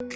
It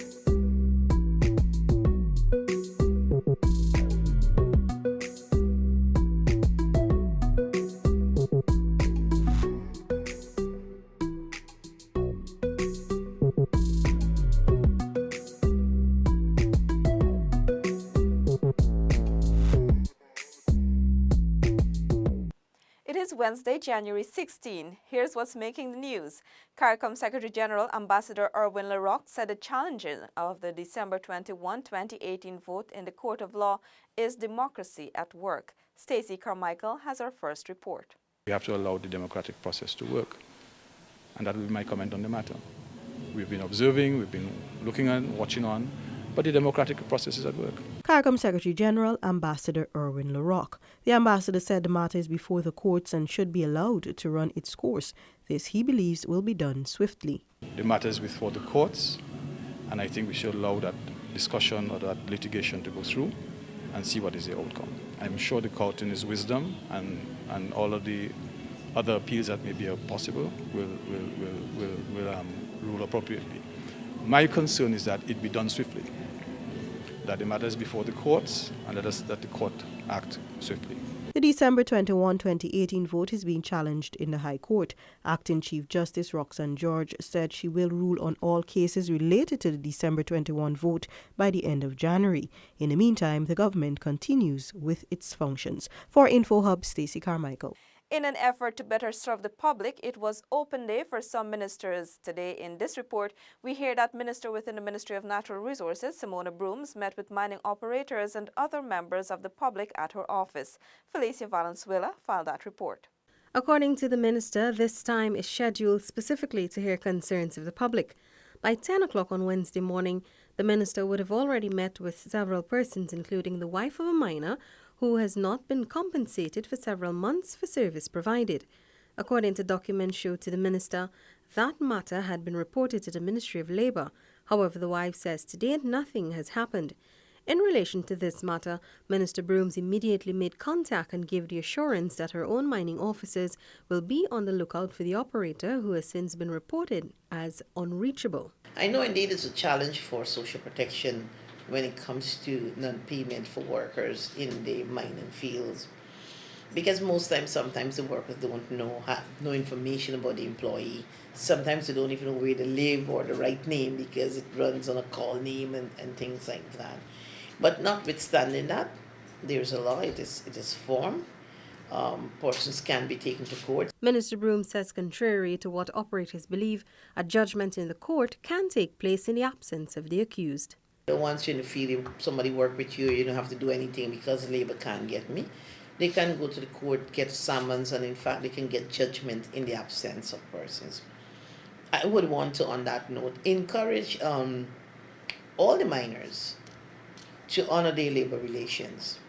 is Wednesday, January 16. Here's what's making the news. CARICOM Secretary General Ambassador Erwin LaRocque said the challenges of the December 21, 2018 vote in the Court of Law is democracy at work. Stacey Carmichael has our first report. We have to allow the democratic process to work, and that will be my comment on the matter. We've been observing, we've been looking and watching on, but the democratic process is at work. CARICOM Secretary General Ambassador Erwin LaRocque. The ambassador said the matter is before the courts and should be allowed to run its course. This, he believes, will be done swiftly. The matter is before the courts, and I think we should allow that discussion or that litigation to go through and see what is the outcome. I'm sure the court in its wisdom and all of the other appeals that may be possible will rule appropriately. My concern is that it be done swiftly, that the matter is before the courts and that the court act swiftly. The December 21, 2018 vote is being challenged in the High Court. Acting Chief Justice Roxanne George said she will rule on all cases related to the December 21 vote by the end of January. In the meantime, the government continues with its functions. For InfoHub, Stacey Carmichael. In an effort to better serve the public, it was open day for some ministers. Today, in this report, we hear that Minister within the Ministry of Natural Resources, Simona Brooms, met with mining operators and other members of the public at her office. Felicia Valenzuela filed that report. According to the minister, this time is scheduled specifically to hear concerns of the public. By 10 o'clock on Wednesday morning, the minister would have already met with several persons, including the wife of a miner who has not been compensated for several months for service provided. According to documents showed to the minister, that matter had been reported to the Ministry of Labour. However, the wife says to date nothing has happened. In relation to this matter, Minister Brooms immediately made contact and gave the assurance that her own mining officers will be on the lookout for the operator, who has since been reported as unreachable. I know indeed it's a challenge for social protection when it comes to non-payment for workers in the mining fields, because sometimes the workers don't have no information about the employee. Sometimes they don't even know where they live or the right name because it runs on a call name and things like that. But notwithstanding that, there's a law, it is formed. Persons can be taken to court. Minister Broom says contrary to what operators believe, a judgment in the court can take place in the absence of the accused. Once you're in the field, somebody work with you, you don't have to do anything because labor can't get me. They can go to the court, get summons, and in fact they can get judgment in the absence of persons. I would want to, on that note, encourage all the miners to honor their labor relations.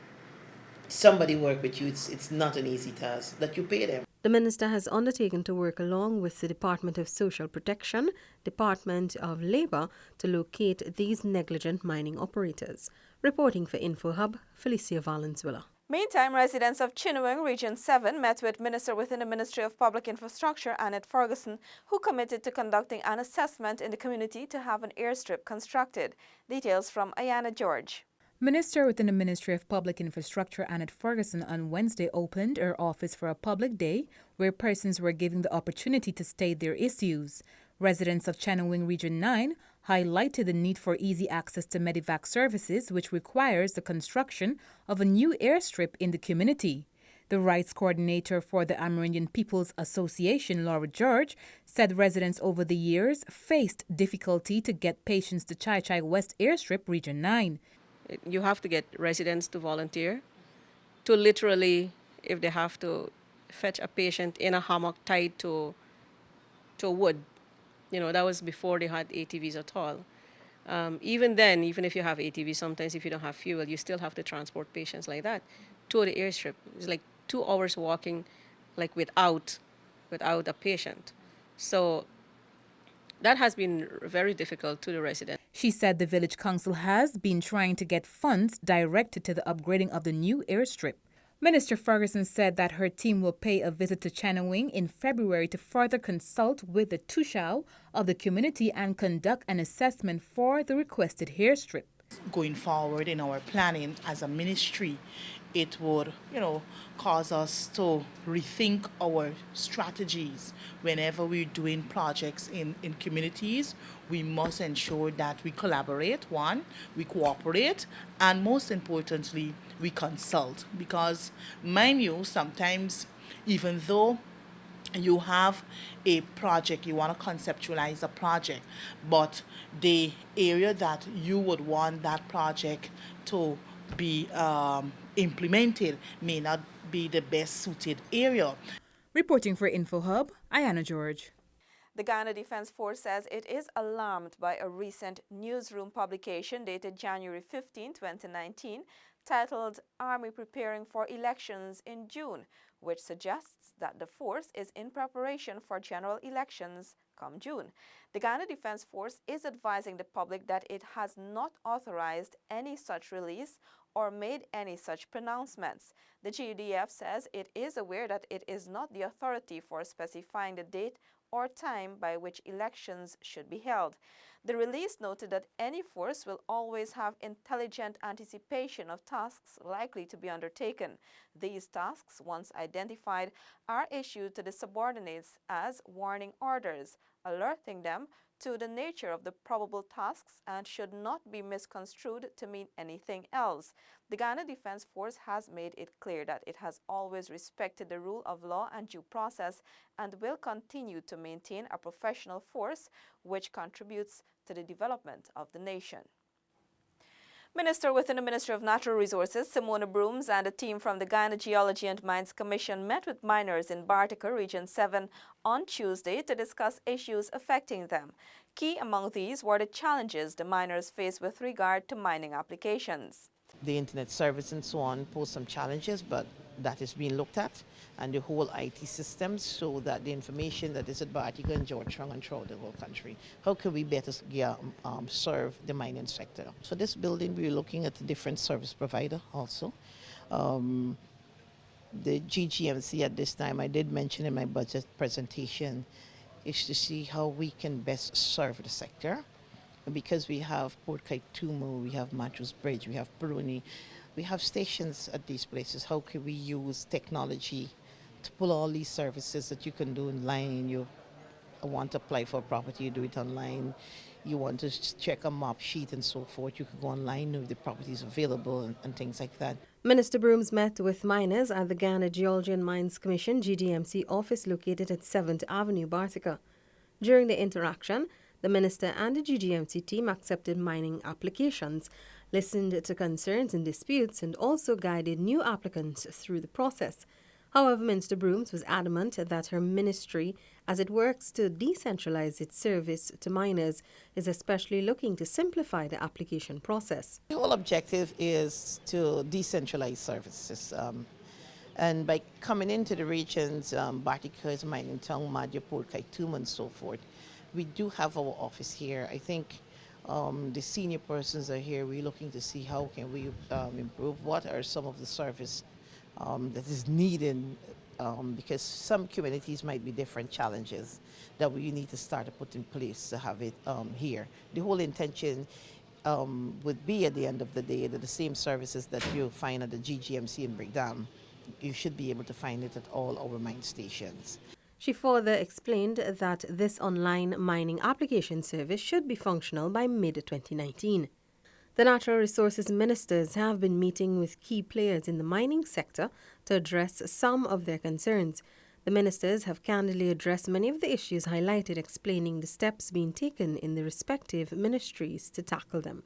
Somebody work with you, it's not an easy task, that you pay them. The minister has undertaken to work along with the Department of Social Protection, Department of Labour, to locate these negligent mining operators. Reporting for InfoHub, Felicia Valenzuela. Meantime, residents of Chiniwang Region 7 met with Minister within the Ministry of Public Infrastructure, Annette Ferguson, who committed to conducting an assessment in the community to have an airstrip constructed. Details from Ayana George. Minister within the Ministry of Public Infrastructure Annette Ferguson on Wednesday opened her office for a public day where persons were given the opportunity to state their issues. Residents of Chiniwang Region 9 highlighted the need for easy access to Medivac services, which requires the construction of a new airstrip in the community. The rights coordinator for the Amerindian People's Association, Laura George, said residents over the years faced difficulty to get patients to Chai Chai West Airstrip Region 9. You have to get residents to volunteer to literally, if they have to fetch a patient in a hammock tied to wood. That was before they had ATVs at all. Even then, even if you have ATVs, sometimes if you don't have fuel, you still have to transport patients like that to the airstrip. It's like 2 hours walking, like without a patient. So that has been very difficult to the residents. She said the village council has been trying to get funds directed to the upgrading of the new airstrip. Minister Ferguson said that her team will pay a visit to Channawing in February to further consult with the Tushao of the community and conduct an assessment for the requested hairstrip. Going forward in our planning as a ministry, it would, cause us to rethink our strategies. Whenever we're doing projects in communities, we must ensure that we collaborate, we cooperate, and most importantly, we consult. Because, mind you, sometimes even though you have a project, you want to conceptualize a project, but the area that you would want that project to be implemented may not be the best suited area. Reporting for InfoHub, Ayana George. The Ghana Defense Force says it is alarmed by a recent newsroom publication dated January 15, 2019, titled Army Preparing for Elections in June, which suggests that the force is in preparation for general elections come June. The Ghana Defense Force is advising the public that it has not authorized any such release or made any such pronouncements. The GDF says it is aware that it is not the authority for specifying the date or time by which elections should be held. The release noted that any force will always have intelligent anticipation of tasks likely to be undertaken. These tasks, once identified, are issued to the subordinates as warning orders, alerting them to the nature of the probable tasks and should not be misconstrued to mean anything else. The Ghana Defense Force has made it clear that it has always respected the rule of law and due process and will continue to maintain a professional force which contributes to the development of the nation. Minister within the Ministry of Natural Resources, Simona Brooms, and a team from the Ghana Geology and Mines Commission met with miners in Bartica, Region 7, on Tuesday to discuss issues affecting them. Key among these were the challenges the miners face with regard to mining applications. The internet service and so on pose some challenges, but that is being looked at, and the whole IT systems, so that the information that is at Bartica and Georgetown and throughout the whole country, how can we better serve the mining sector? So this building, we're looking at a different service provider also. The GGMC at this time, I did mention in my budget presentation, is to see how we can best serve the sector. Because we have Port Kaitumu, we have Matthews Bridge, we have Bruni, we have stations at these places. How can we use technology to pull all these services that you can do online? You want to apply for a property, you do it online. You want to check a map sheet and so forth, you could go online, know if the property is available and things like that. Minister Brooms met with miners at the Ghana Geology and Mines Commission GDMC office located at 7th Avenue, Bartica. During the interaction, the minister and the GGMC team accepted mining applications, listened to concerns and disputes, and also guided new applicants through the process. However, Minister Brooms was adamant that her ministry, as it works to decentralize its service to miners, is especially looking to simplify the application process. The whole objective is to decentralize services. And by coming into the regions, Bartica is mining town, Madhya, Port Kaitumu, and so forth, we do have our office here. I think the senior persons are here. We're looking to see how can we improve. What are some of the service that is needed, because some communities might be different challenges that we need to start to put in place to have it here. The whole intention would be at the end of the day that the same services that you find at the GGMC in Brickdam, you should be able to find it at all our mine stations. She further explained that this online mining application service should be functional by mid-2019. The Natural Resources Ministers have been meeting with key players in the mining sector to address some of their concerns. The ministers have candidly addressed many of the issues highlighted, explaining the steps being taken in the respective ministries to tackle them.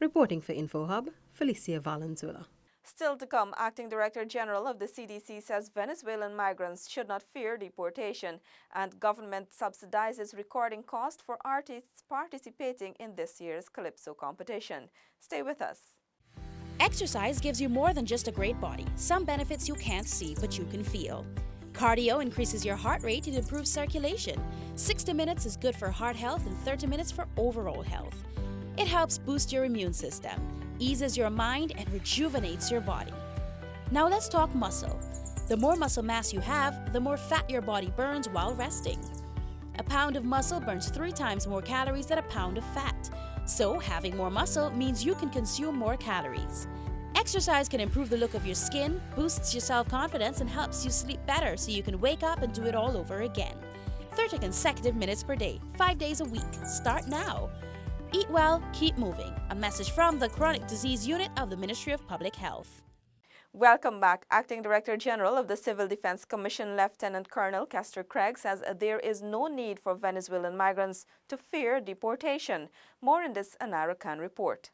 Reporting for InfoHub, Felicia Valenzuela. Still to come, Acting Director General of the CDC says Venezuelan migrants should not fear deportation, and government subsidizes recording cost for artists participating in this year's Calypso competition. Stay with us. Exercise gives you more than just a great body. Some benefits you can't see, but you can feel. Cardio increases your heart rate and improves circulation. 60 minutes is good for heart health and 30 minutes for overall health. It helps boost your immune system, eases your mind, and rejuvenates your body. Now let's talk muscle. The more muscle mass you have, the more fat your body burns while resting. A pound of muscle burns 3 times more calories than a pound of fat. So having more muscle means you can consume more calories. Exercise can improve the look of your skin, boosts your self-confidence, and helps you sleep better so you can wake up and do it all over again. 30 consecutive minutes per day, 5 days a week. Start now. Eat well, keep moving. A message from the Chronic Disease Unit of the Ministry of Public Health. Welcome back. Acting Director General of the Civil Defense Commission, Lieutenant Colonel Kester Craig, says there is no need for Venezuelan migrants to fear deportation. More in this Anara Khan report.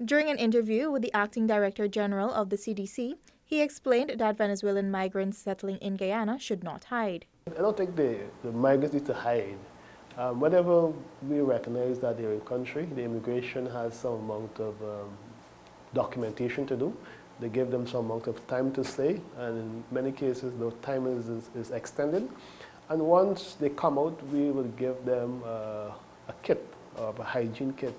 During an interview with the Acting Director General of the CDC, he explained that Venezuelan migrants settling in Guyana should not hide. I don't think the migrants need to hide. Whenever we recognize that they're in country, the immigration has some amount of documentation to do. They give them some amount of time to stay, and in many cases, the time is extended. And once they come out, we will give them a kit, a hygiene kit,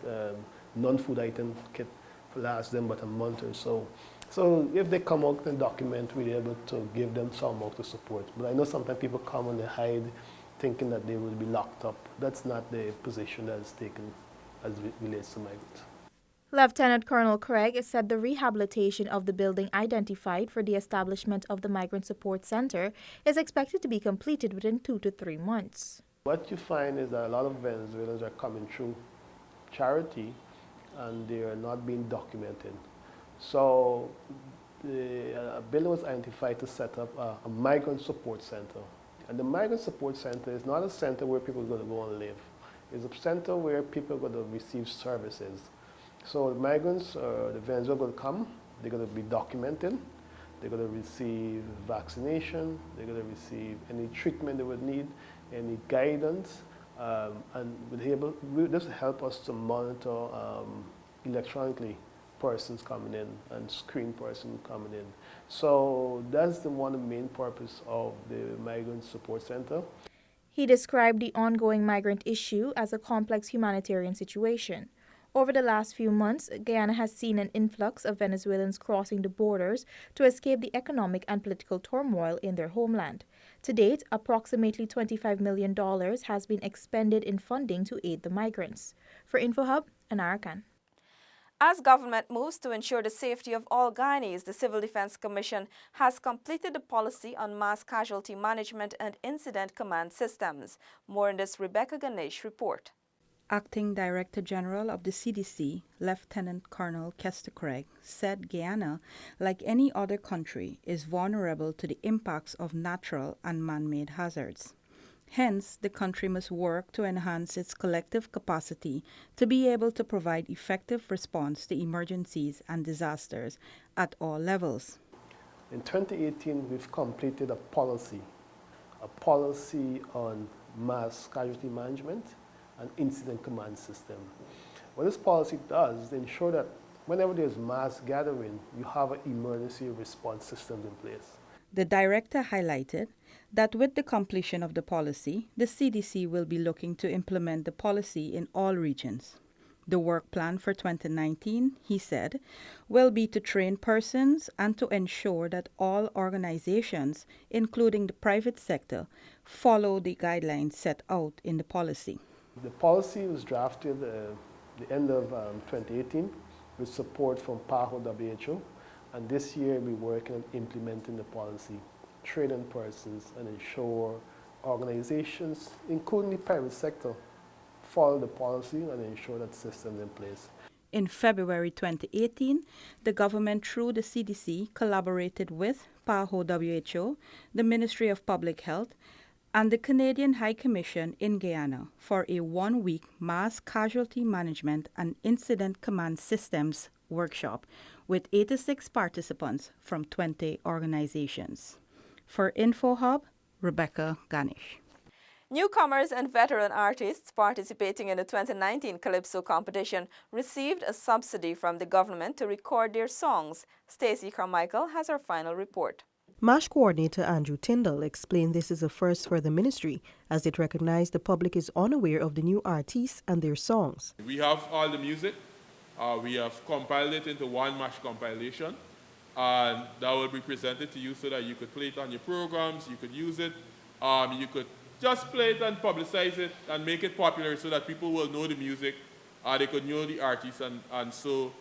non-food item kit, to last them but a month or so. So if they come out and document, we're able to give them some amount of support. But I know sometimes people come and they hide, thinking that they will be locked up. That's not the position that is taken as it relates to migrants. Lieutenant Colonel Craig said the rehabilitation of the building identified for the establishment of the Migrant Support Center is expected to be completed within 2 to 3 months. What you find is that a lot of Venezuelans are coming through charity and they are not being documented. So the building was identified to set up a Migrant Support Center. And the Migrant Support Center is not a center where people are going to go and live. It's a center where people are going to receive services. So the migrants, the Venezuelans are going to come, they're going to be documented, they're going to receive vaccination, they're going to receive any treatment they would need, any guidance, and this will help us to monitor electronically persons coming in and screen persons coming in. So that's one of the main purpose of the Migrant Support Center. He described the ongoing migrant issue as a complex humanitarian situation. Over the last few months, Guyana has seen an influx of Venezuelans crossing the borders to escape the economic and political turmoil in their homeland. To date, approximately $25 million has been expended in funding to aid the migrants. For InfoHub, Anara Khan. As government moves to ensure the safety of all Guyanese, the Civil Defense Commission has completed the policy on mass casualty management and incident command systems. More in this Rebecca Ganesh report. Acting Director General of the CDC, Lieutenant Colonel Kester Craig, said Guyana, like any other country, is vulnerable to the impacts of natural and man-made hazards. Hence, the country must work to enhance its collective capacity to be able to provide effective response to emergencies and disasters at all levels. In 2018, we've completed a policy on mass casualty management and incident command system. What this policy does is ensure that whenever there's mass gathering, you have an emergency response system in place. The director highlighted that with the completion of the policy, the CDC will be looking to implement the policy in all regions. The work plan for 2019, he said, will be to train persons and to ensure that all organizations, including the private sector, follow the guidelines set out in the policy. The policy was drafted the end of 2018 with support from PAHO WHO, and this year we're working on implementing the policy, training persons, and ensure organizations, including the private sector, follow the policy and ensure that system is in place. In February 2018, the government through the CDC collaborated with PAHO WHO, the Ministry of Public Health, and the Canadian High Commission in Guyana for a 1-week mass casualty management and incident command systems workshop with 86 participants from 20 organizations. For InfoHub, Rebecca Ganesh. Newcomers and veteran artists participating in the 2019 Calypso competition received a subsidy from the government to record their songs. Stacey Carmichael has our final report. MASH coordinator Andrew Tyndall explained this is a first for the ministry, as it recognized the public is unaware of the new artists and their songs. We have all the music. We have compiled it into one MASH compilation, and that will be presented to you so that you could play it on your programs, you could use it, you could just play it and publicize it and make it popular so that people will know the music, they could know the artists, and so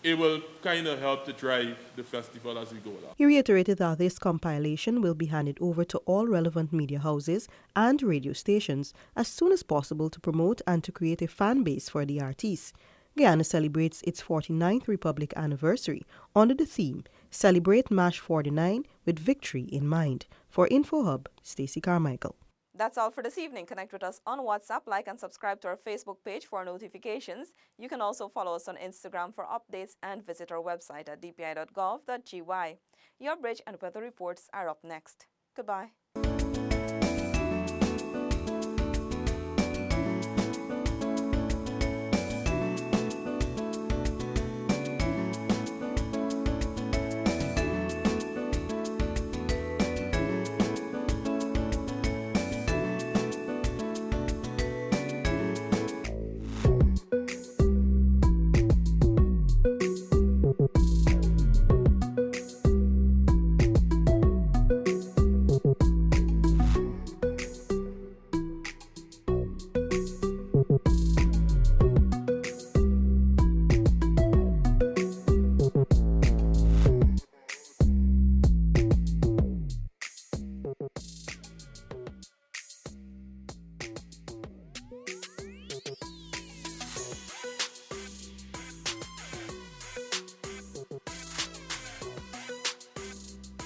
it will kind of help to drive the festival as we go along. He reiterated that this compilation will be handed over to all relevant media houses and radio stations as soon as possible to promote and to create a fan base for the artists. Guyana celebrates its 49th Republic anniversary under the theme Celebrate MASH 49 with victory in mind. For InfoHub, Stacey Carmichael. That's all for this evening. Connect with us on WhatsApp, like and subscribe to our Facebook page for notifications. You can also follow us on Instagram for updates and visit our website at dpi.gov.gy. Your bridge and weather reports are up next. Goodbye.